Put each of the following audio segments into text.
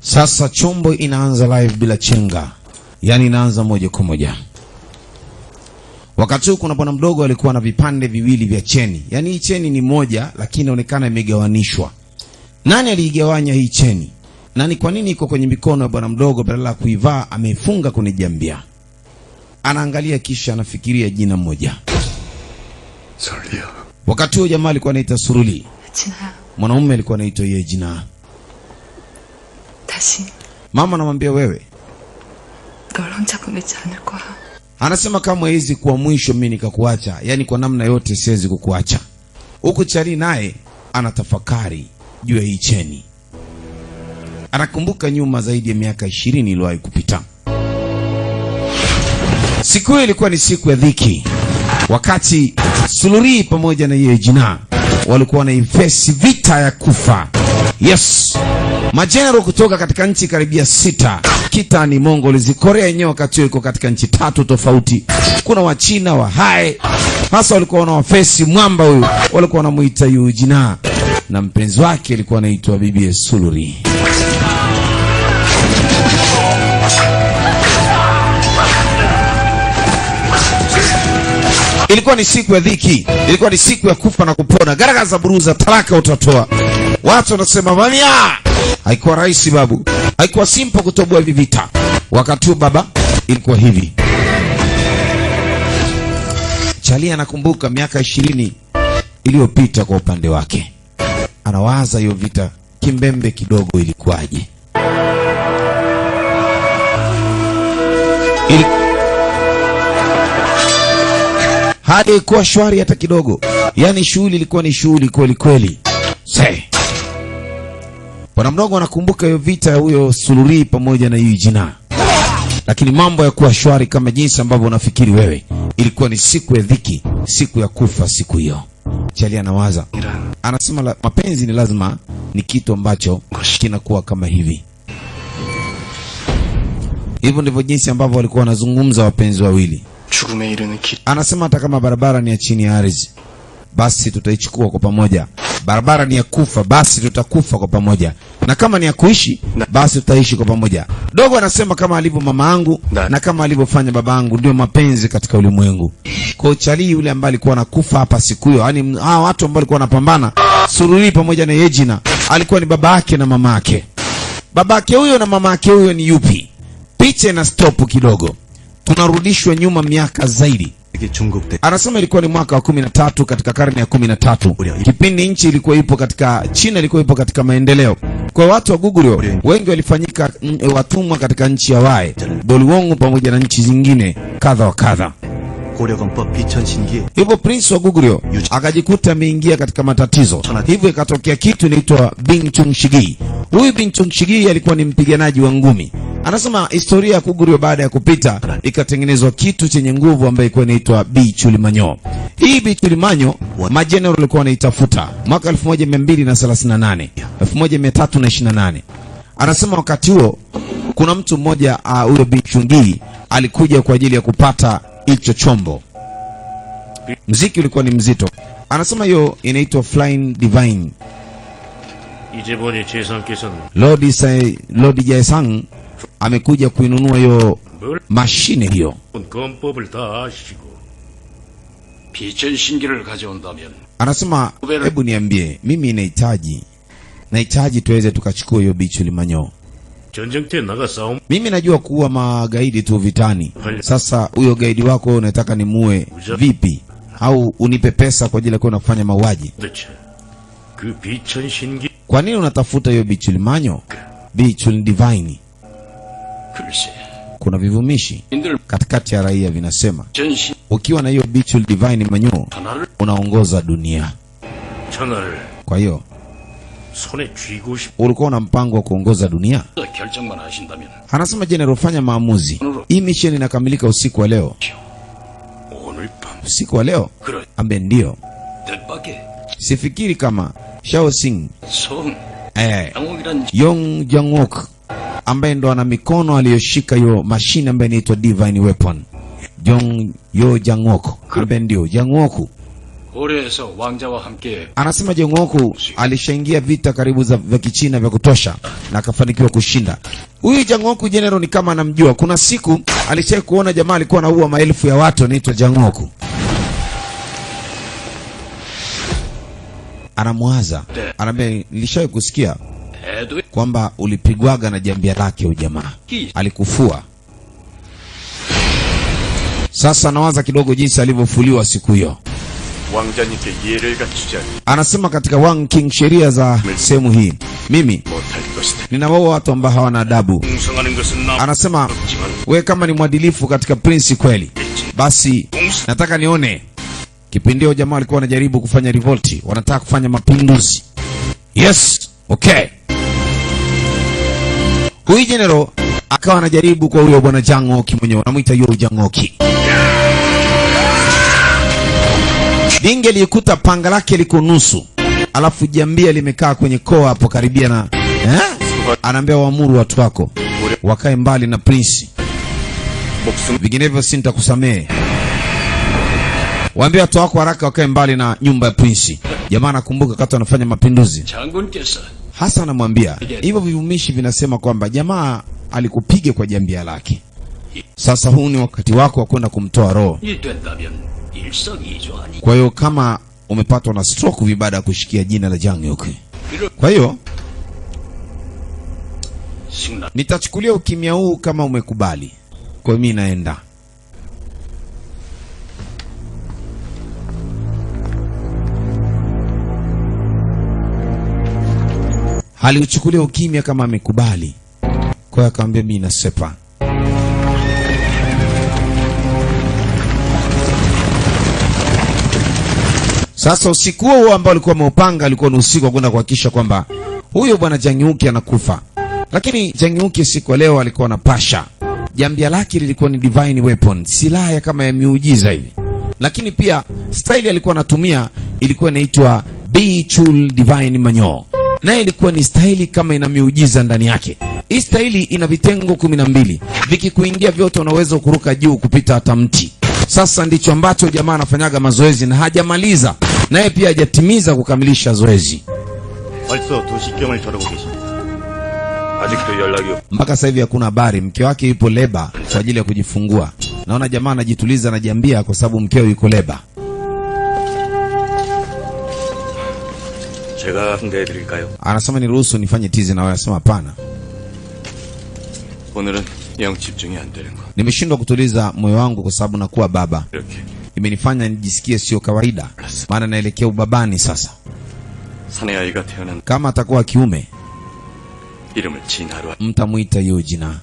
Sasa chombo inaanza live bila chenga. Yani inaanza moja kwa moja. Wakati huu kuna bwana mdogo alikuwa na vipande viwili vya cheni. Yani hii cheni ni moja lakini inaonekana imegawanishwa. Nani aliigawanya hii cheni? Nani kwa nini iko kwenye mikono ya bwana mdogo badala ya kuivaa ameifunga kwenye jambia? Anaangalia kisha anafikiria jina moja. Suruli. Wakati huo jamaa alikuwa anaitwa Suruli. Mwanaume alikuwa anaitwa Yejina. 다시 Mama anamwambia wewe. 널 혼자 보내지 않을 거야. Anasema kama hizi kuwa mwisho mimi nikakuacha, yani kwa namna yote siwezi kukuacha. Huko Chali naye anatafakari juu ya hii cheni. Anakumbuka nyuma zaidi ya miaka 20 iliyowahi kupita. Siku hiyo ilikuwa ni siku ya dhiki. Wakati Suruli pamoja na Yejina walikuwa wanaifesi vita ya kufa. Yes. Majenero kutoka katika nchi karibia 6. Kitani, Mongols, Korea yenyewe wakati yuko katika nchi 3 tofauti. Kuna wa China, wa Hai. Hasa walikuwa wanawafesi mwamba huyu. Walikuwa wanamuita Yejina. Na mpenzi wake alikuwa anaitwa bibi Suruli. Ilikuwa ni siku ya dhiki. Ilikuwa ni siku ya kufa na kupona. Garagaza buruza, talaka utatoa. Watu wanasema mamia. Haikuwa rahisi babu. Haikuwa simple kutoboa hivi vita. Wakati baba ilikuwa hivi. Chali anakumbuka miaka 20 iliyopita kwa upande wake. Anawaza hiyo vita kimbembe kidogo ilikuwaje. Hadi kuwa shwari hata kidogo. Yani shughuli ilikuwa ni shughuli kweli kweli. Bwana mdogo anakumbuka hiyo vita ya huyo Suruli pamoja na Yejina. Lakini mambo ya kuwa shwari kama jinsi ambavyo unafikiri wewe. Ilikuwa ni siku ya dhiki, siku ya kufa siku hiyo. Chali anawaza. Anasema mapenzi ni lazima ni kitu ambacho kinakuwa kama hivi. Hivyo ndivyo jinsi ambavyo walikuwa wanazungumza wapenzi wawili. Anasema hata kama barabara ni ya chini ya ardhi, basi tutaichukua kwa pamoja. Barabara ni ya kufa, basi tutakufa kwa pamoja. Na kama ni ya kuishi, basi tutaishi kwa pamoja. Dogo anasema kama alivyo mama yangu na kama alivyofanya baba yangu ndio mapenzi katika ulimwengu. Kwa Chali yule ambaye alikuwa anakufa hapa siku hiyo, yani hao watu ambao walikuwa wanapambana, Suruli pamoja na Yejina, alikuwa ni baba yake na mama yake. Baba yake huyo na mama yake huyo ni yupi? Picha na stop kidogo. Tunarudishwa nyuma miaka zaidi. Anasema ilikuwa ni mwaka wa 13 katika karne ya 13. Kipindi nchi ilikuwa ipo katika China, ilikuwa ipo katika maendeleo. Kwa watu wa Goguryeo wengi walifanyika watumwa katika nchi ya Wai, Boliwongu pamoja na nchi zingine kadha wa kadha. Hivyo prince wa Goguryeo akajikuta ameingia katika matatizo. Hivyo ikatokea kitu inaitwa Bing Chungshigi. Huyu Bing Chungshigi alikuwa ni mpiganaji wa ngumi. Anasema historia ya Goguryeo baada ya kupita ikatengenezwa kitu chenye nguvu ambayo ilikuwa inaitwa Bichulimanyo. Hii Bichulimanyo majenerali walikuwa wanaitafuta mwaka 1238, 1328. Anasema wakati huo kuna mtu mmoja huyo Bichungi alikuja kwa ajili ya kupata hicho chombo. Muziki ulikuwa ni mzito. Anasema hiyo inaitwa Flying Divine. Lord Jaesang amekuja kuinunua hiyo mashine hiyo. Anasema hebu niambie, mimi nahitaji tuweze tukachukua hiyo Bichulimanyo. Mimi najua kuwa magaidi tu vitani. Sasa huyo gaidi wako unataka nimue vipi? Au unipe pesa kwa ajili ya kwenda kufanya mauaji? Kwa nini unatafuta hiyo Bichulimanyo? Bichul Divine. Kuna vivumishi katikati ya raia vinasema ukiwa na hiyo Bichul Divine manyo unaongoza dunia. Kwa hiyo ulikuwa na mpango wa kuongoza dunia? Anasema General, fanya maamuzi. Hii mission inakamilika usiku wa leo. Usiku wa leo? Ambe ndio. Sifikiri kama Shao Sing Yong Jangwok ambaye ndo ana mikono aliyoshika hiyo mashine ambayo inaitwa Divine Weapon. Yo Jangwok. Ambe ndio Jangwoku. Anasema Jangwoku alishaingia vita karibu vya Kichina vya kutosha na akafanikiwa kushinda. Huyu Jangwoku general ni kama anamjua. Kuna siku alishaye kuona jamaa alikuwa anaua maelfu ya watu anaitwa Jangwoku. Anamwaza. Anambia nilishaye kusikia kwamba ulipigwaga na jambia lake huyu jamaa. Alikufua. Sasa nawaza kidogo jinsi alivyofuliwa siku hiyo. Anasema katika Wang King sheria za sehemu hii, mimi ninawaua watu ambao hawana adabu. Anasema we kama ni mwadilifu katika prince kweli, basi nataka nione. Kipindio jamaa alikuwa wanajaribu kufanya revolti, wanataka kufanya mapinduzi. Yes, okay. Huyu general akawa anajaribu kwa huyo bwana Jangwoki mwenyewe, anamuita Yo Jangwoki. Dinge likuta panga lake liko nusu, alafu jambia limekaa kwenye koa hapo karibia na anaambia waamuru watu wako wakae mbali na prince, vinginevyo sintakusamehe. Waambie watu wako haraka wakae mbali na nyumba ya prince. Jamaa anakumbuka kata anafanya mapinduzi. Hasa anamwambia hivyo vivumishi vinasema kwamba jamaa alikupiga kwa jambia lake. Sasa huu ni wakati wako wa kwenda kumtoa roho. Kwa hiyo kama umepatwa na stroke vibada ya kushikia jina la Jangwoki, kwa hiyo nitachukulia ukimya huu kama umekubali. Kwa hiyo mimi naenda. Aliuchukulia ukimya kama amekubali. Kwa hiyo akamwambia mimi nasepa. Sasa usiku huo ambao alikuwa ameupanga alikuwa ni usiku wa kwenda kuhakikisha kwamba huyo bwana Jangwoki anakufa. Lakini Jangwoki siku leo alikuwa anapasha. Jambia lake lilikuwa ni divine weapon, silaha kama ya miujiza hivi. Lakini pia style alikuwa anatumia ilikuwa inaitwa Bichul Divine Manyo. Na ilikuwa ni style kama ina miujiza ndani yake. Hii style ina vitengo 12. Vikikuingia vyote unaweza kuruka juu kupita hata mti. Sasa ndicho ambacho jamaa anafanyaga mazoezi na hajamaliza. Naye pia hajatimiza kukamilisha zoezi. Mpaka sasa hivi hakuna habari. Mke wake yupo leba kwa ajili ya kujifungua. Naona jamaa anajituliza na jambia kwa sababu mkeo yuko leba. Anasema niruhusu nifanye tizi na wewe. Anasema hapana. Nimeshindwa kutuliza moyo wangu kwa sababu nakuwa baba. Imenifanya nijisikie sio kawaida. Maana naelekea ubabani sasa. Kama atakuwa kiume, mtamuita Yojina.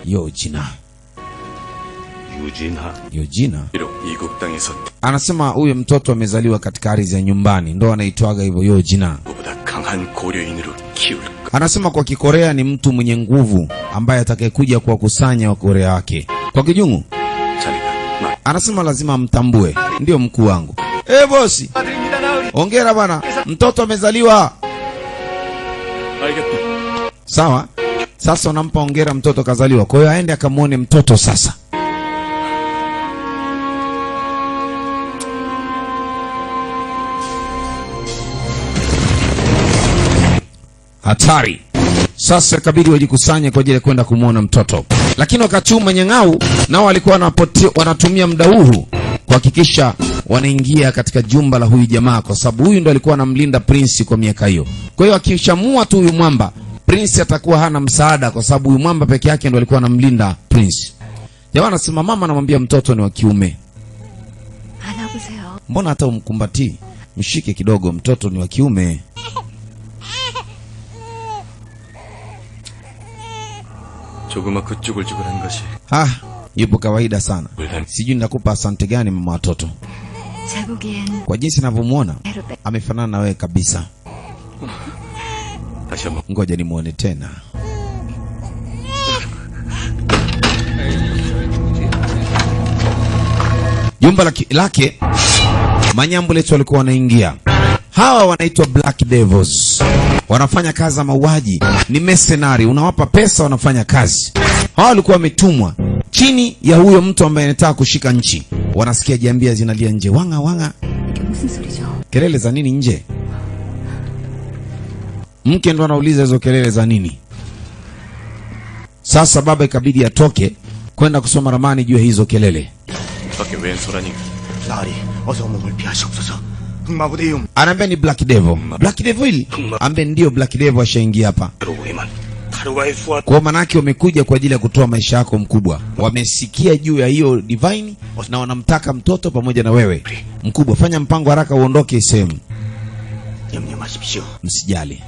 Yojina. Anasema huyo mtoto amezaliwa katika ardhi ya nyumbani, ndo anaitwaga hivyo Yojina. Anasema kwa Kikorea ni mtu mwenye nguvu ambaye atakayekuja kuwakusanya wa Korea wake. Kwa Kijungu anasema lazima mtambue, ndio mkuu wangu. Bosi, hongera bwana, mtoto amezaliwa. Sawa, sasa unampa hongera, mtoto kazaliwa. Kwa hiyo aende akamuone mtoto sasa. Hatari. Sasa kabidi wajikusanye kwa ajili ya kwenda kumuona mtoto. Lakini wakachuma Nyang'au nao walikuwa wanatumia muda huu kuhakikisha wanaingia katika jumba la huyu jamaa, kwa sababu huyu ndo alikuwa anamlinda prince kwa miaka hiyo. Kwa hiyo akishamua tu huyu mwamba, prince atakuwa hana msaada kwa sababu huyu mwamba peke yake ndo alikuwa anamlinda prince. Jamaa anasema mama anamwambia mtoto ni wa kiume. Mbona hata umkumbatii? Mshike kidogo, mtoto ni wa kiume. Yupo kawaida sana. Sijui nitakupa asante gani mama watoto. Kwa jinsi ninavyomuona amefanana na wewe kabisa. Ngoja nimuone tena. Jumba lake Manyambuleti walikuwa wanaingia. Hawa wanaitwa Black Devils. Wanafanya kazi za mauaji, ni mercenary, unawapa pesa wanafanya kazi. Hawa walikuwa wametumwa chini ya huyo mtu ambaye anataka kushika nchi. wanasikia jambia zinalia nje. Wanga wanga. Kelele za nini nje? Mke ndo anauliza hizo kelele za nini. Sasa baba ikabidi atoke kwenda kusoma ramani juu ya hizo kelele. Anaambia ni Black Devil. Black Devil? Ambe ndio Black Devil ashaingia hapa. Kwa manake wamekuja kwa ajili ya kutoa maisha yako mkubwa. Wamesikia juu ya hiyo divine na wanamtaka mtoto pamoja na wewe. Mkubwa, fanya mpango haraka uondoke sehemu. Msijali.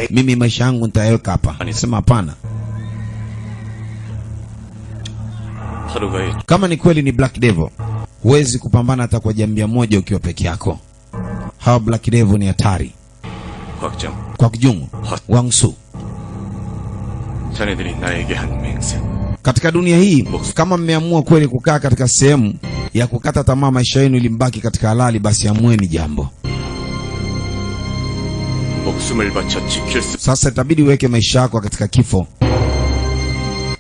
Mimi maisha yangu nitayaweka hapa. Anasema hapana. Kama ni kweli ni Black Devil, huwezi kupambana hata kwa jambia moja ukiwa peke yako. Hawa Black Devil ni hatari. Kwa kijungu, Wangsu. Katika dunia hii, kama mmeamua kweli kukaa katika sehemu ya kukata tamaa maisha yenu ili mbaki katika halali, basi amueni jambo. Sasa itabidi uweke maisha yako katika kifo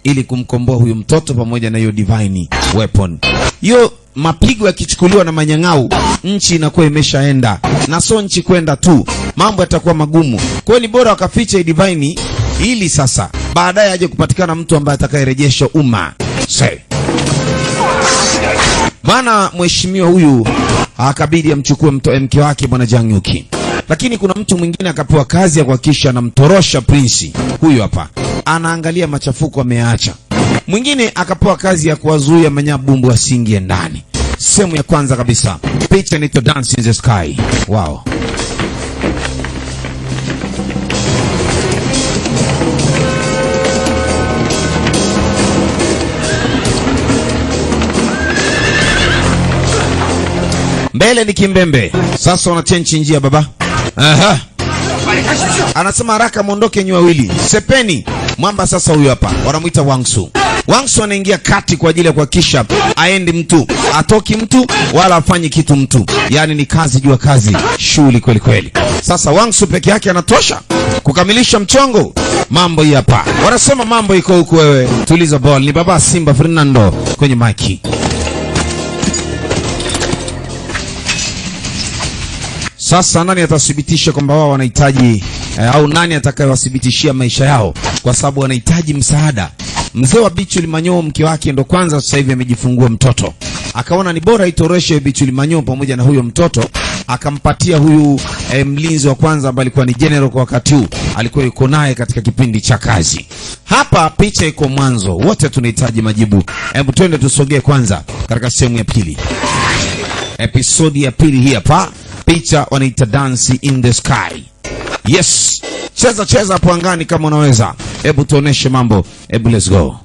ili kumkomboa huyu mtoto pamoja na hiyo divine weapon. Hiyo mapigo yakichukuliwa na manyang'au, nchi inakuwa imeshaenda. Na so nchi kwenda tu, mambo yatakuwa magumu. Kwa hiyo ni bora wakaficha divine ili sasa baadaye aje kupatikana mtu ambaye atakayerejesha umma. Bwana mheshimiwa huyu akabidi amchukue mke wake bwana Jang Yuki. Lakini kuna mtu mwingine akapewa kazi ya kuhakikisha anamtorosha prince. Huyu hapa anaangalia machafuko ameacha. Mwingine akapewa kazi ya kuwazuia manyabumbu asiingie ndani. Sehemu ya kwanza kabisa, picha ni to Dance in the Sky. Wow. Mbele ni kimbembe. Sasa wanachenchi njia baba. Aha. Anasema haraka muondoke nyua wili. Sepeni. Mwamba sasa huyu hapa. Wanamuita Wangsu. Wangsu anaingia kati kwa ajili ya kuhakikisha aendi mtu, atoki mtu, wala afanye kitu mtu. Yaani ni kazi jua kazi. Shughuli kweli kweli. Sasa Wangsu peke yake anatosha kukamilisha mchongo. Mambo hii hapa. Wanasema mambo iko huku wewe. Tuliza ball. Ni baba Simba Fernando kwenye maiki. Sasa nani atathibitisha kwamba wao wanahitaji au nani atakayewathibitishia maisha yao, kwa sababu wanahitaji msaada. Mzee wa Bichuli Manyo mke wake ndo kwanza sasa hivi amejifungua mtoto. Akaona ni bora itoreshe Bichuli Manyo pamoja na huyo mtoto, akampatia huyu mlinzi wa kwanza ambaye alikuwa ni general kwa wakati huu, alikuwa yuko naye katika kipindi cha kazi. Hapa picha iko mwanzo, wote tunahitaji majibu. Hebu twende tusogee kwanza katika sehemu ya pili. Episodi ya pili hii hapa. Picha wanaita Dance in the Sky. Yes. Cheza hapo angani kama unaweza. Hebu tuoneshe mambo. Hebu let's go.